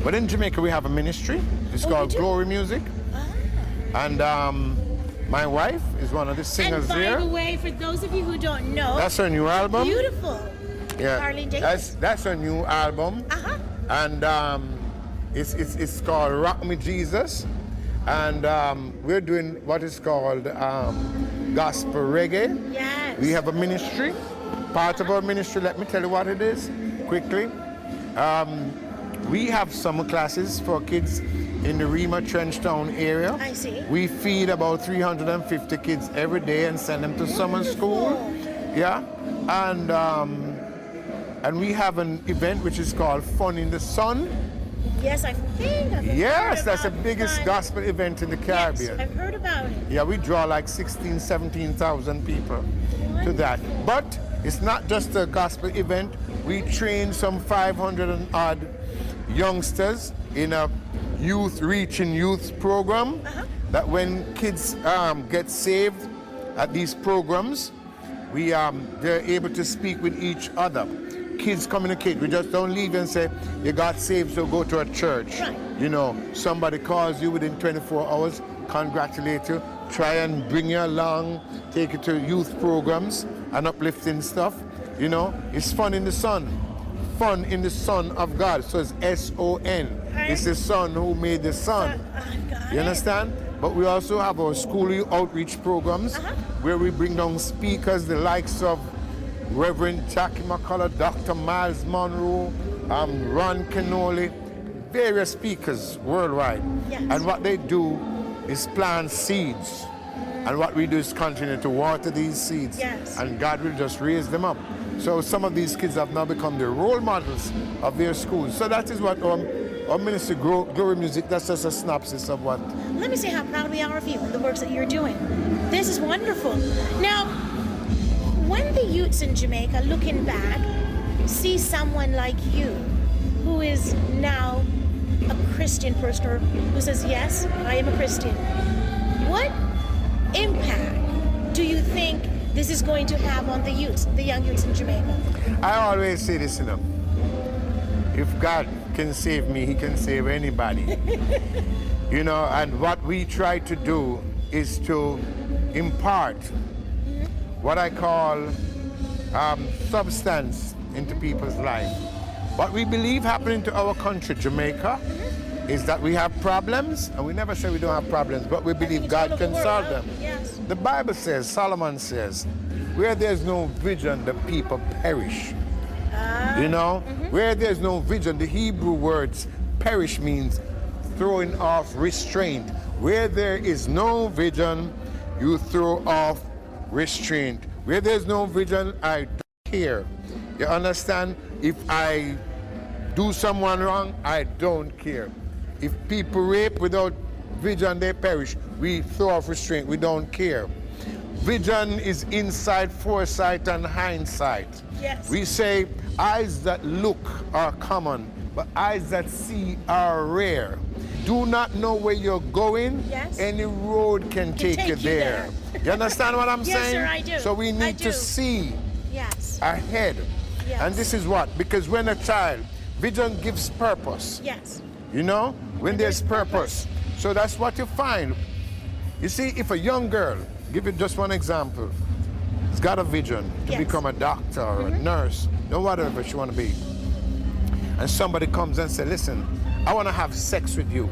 But in Jamaica, we have a ministry. It's called Glory Music. And my wife is one of the singers there. And by the way, for those of you who don't know, that's her new album. Beautiful. Yeah, Carlene Davis. That's her new album. And it's called Rock Me Jesus. And we're doing what is called gospel reggae. Yes. We have a ministry. Part of our ministry, let me tell you what it is quickly. We have summer classes for kids in the Rema Trenchtown area. I see. We feed about 350 kids every day and send them to summer school. Yeah. And we have an event which is called Fun in the Sun. Yes, I think I've Yes, that's the biggest gospel event in the Caribbean. Yes, I've heard about it. Yeah, we draw like 16,000, 17,000 people to that. But it's not just a gospel event. We train some 500 and odd youngsters in a reaching youth program that when kids get saved at these programs, they're able to speak with each other. Kids communicate. We just don't leave and say, you got saved, so go to a church. Right. You know, somebody calls you within 24 hours, congratulate you, try and bring you along, take you to youth programs and uplifting stuff. You know, it's fun in the sun. Fun in the Son of God. So it's S-O-N. It's the Son who made the sun. You understand? But we also have our school outreach programs where we bring down speakers, the likes of Reverend Jackie McCullough, Dr. Miles Monroe, Ron Canoli, various speakers worldwide. Yes. And what they do is plant seeds. And what we do is continue to water these seeds. Yes. And God will just raise them up. So some of these kids have now become the role models of their schools. So that is what our ministry, Glory Music, that's just a synopsis of what. Let me say how proud we are of you and the works that you're doing. This is wonderful. Now, when the youths in Jamaica, looking back, see someone like you, who is now a Christian person, or who says, yes, I am a Christian, what impact do you think this is going to have on the youths, the young youths in Jamaica? I always say this, you know, if God can save me, he can save anybody. You know, and what we try to do is to impart what I call substance into people's life. What we believe happening to our country, Jamaica, is that we have problems, and we never say we don't have problems, but we believe God can solve them. Yes. The Bible says, Solomon says, where there's no vision, the people perish. You know, where there's no vision, the Hebrew words perish means throwing off restraint. Where there is no vision, you throw off restraint. Where there's no vision, I don't care. You understand? If I do someone wrong, I don't care. If people rape without vision, they perish. We throw off restraint, we don't care. Vision is insight, foresight, and hindsight. Yes. We say eyes that look are common, but eyes that see are rare. Do not know where you're going, yes. Any road can take you there. You understand what I'm yes, saying? Sir, I do. So we need to see ahead. Yes. And this is what? Because when a child, vision gives purpose. Yes. You know, when there's purpose. So that's what you find. You see, if a young girl, give you just one example, has got a vision to become a doctor or a nurse, no whatever she want to be, and somebody comes and says, listen, I want to have sex with you.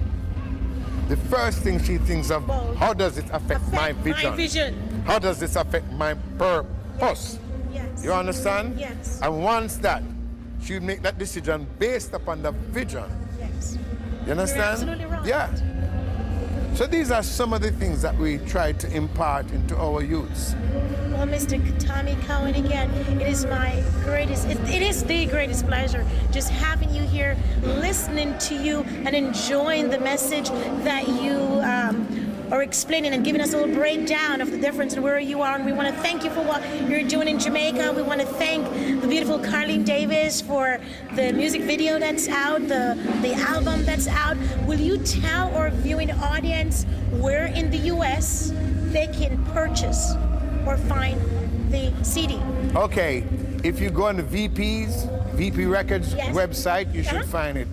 The first thing she thinks of, how does it affect my vision? How does this affect my purpose? Yes. You understand? Yes. And once that, she would make that decision based upon the vision. Yes. You understand? You're absolutely right. Yeah. So these are some of the things that we try to impart into our youths. Well, Mr. Jamie Cowan, again, it is my greatest, it is the greatest pleasure just having you here, listening to you and enjoying the message that you are explaining and giving us a little breakdown of the difference in where you are. And we want to thank you for what you're doing in Jamaica. We want to thank the beautiful Carlene Davis for the music video that's out, the album that's out. Will you tell our viewing audience where in the U.S. they can purchase or find the CD? Okay, if you go on the VP Records website, you should find it.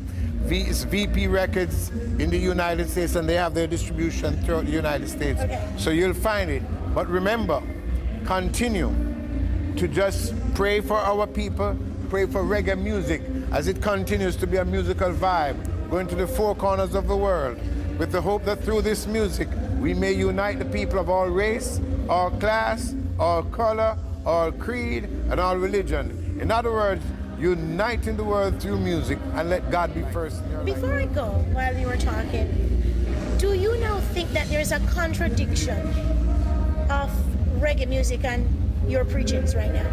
It's VP Records in the United States, and they have their distribution throughout the United States. Okay. So you'll find it. But remember, continue to just pray for our people, pray for reggae music as it continues to be a musical vibe going to the four corners of the world, with the hope that through this music we may unite the people of all race, all class, all color, all creed, and all religion. In other words, uniting the world through music, and let God be first in your life. Before I go, while you were talking, do you now think that there's a contradiction of reggae music and your preachings right now?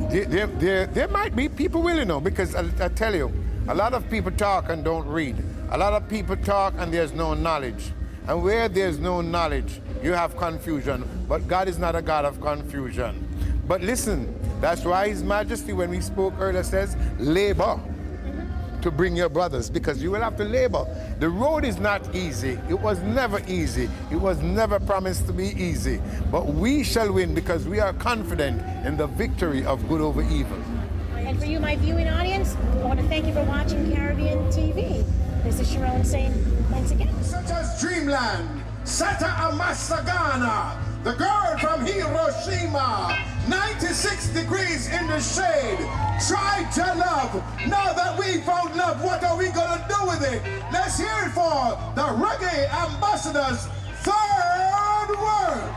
There might be, people will, because I tell you, a lot of people talk and don't read. A lot of people talk and there's no knowledge. And where there's no knowledge, you have confusion. But God is not a God of confusion. But listen, that's why His Majesty, when we spoke earlier, says, labor to bring your brothers, because you will have to labor. The road is not easy. It was never easy. It was never promised to be easy. But we shall win because we are confident in the victory of good over evil. And for you, my viewing audience, I want to thank you for watching Caribbean TV. This is Sharon saying thanks again. Such as Dreamland, Sata Amasagana, the girl from Hiroshima, 96 degrees in the shade, try to love. Now that we found love, what are we gonna do with it? Let's hear it for the Reggae Ambassadors, Third World.